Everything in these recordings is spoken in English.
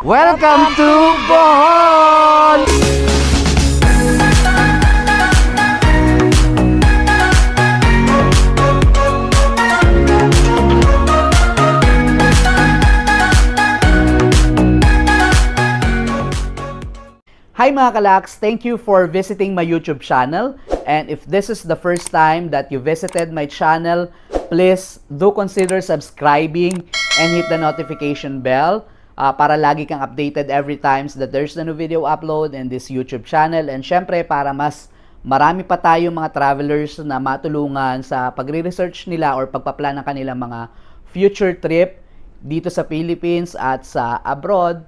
Welcome to Bohol! Hi mga kalaks! Thank you for visiting my YouTube channel. And if this is the first time that you visited my channel, please do consider subscribing and hit the notification bell para lagi kang updated every times that there's a new video upload in this YouTube channel. And syempre, para mas marami pa tayong mga travelers na matulungan sa pagre-research nila or pagpaplan ng kanilang mga future trip dito sa Philippines at sa abroad.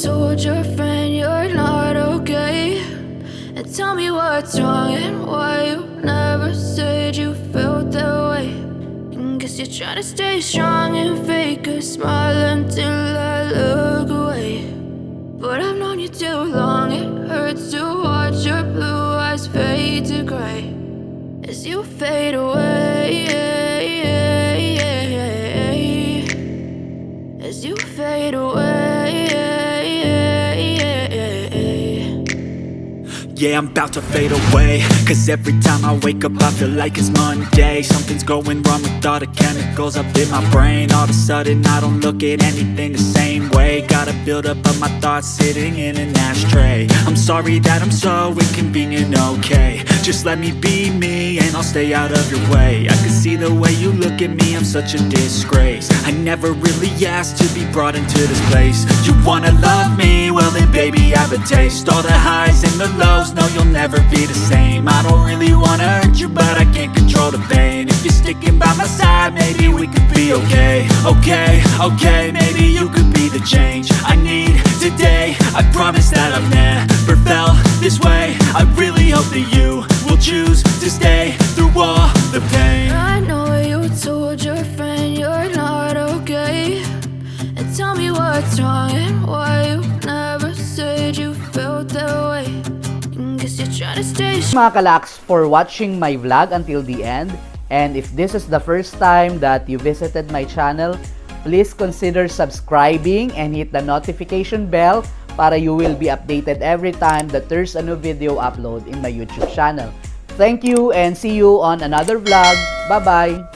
told your friend you're not okay, and tell me what's wrong and why you never said you felt that way. And guess you're trying to stay strong and fake a smile until I look away. But I've known you too long, it hurts to watch your blue eyes fade to gray as you fade away, as you fade away. Yeah, I'm about to fade away, cause every time I wake up I feel like it's Monday. Something's going wrong with all the chemicals up in my brain. All of a sudden I don't look at anything the same way. Gotta build up of my thoughts sitting in an ashtray. I'm sorry that I'm so inconvenient, okay. Just let me be me and I'll stay out of your way. I can see the way you look at me, I'm such a disgrace. I never really asked to be brought into this place. You wanna love me? Well then baby I have a taste. All the highs and the lows, no you'll never be the same. I don't really wanna hurt you but I can't control the pain. If you're sticking by my side maybe we could be okay. Okay, maybe you could be the change I need today. I promise that I've never felt this way. I really hope that you will choose to stay through all the pain. I know you told your friend you're not okay, and tell me what's wrong and why you never said you felt that way. And guess you're trying to stay Mga kalaks, for watching my vlog until the end. And if this is the first time that you visited my channel, please consider subscribing and hit the notification bell para you will be updated every time that there's a new video upload in my YouTube channel. Thank you and see you on another vlog. Bye-bye!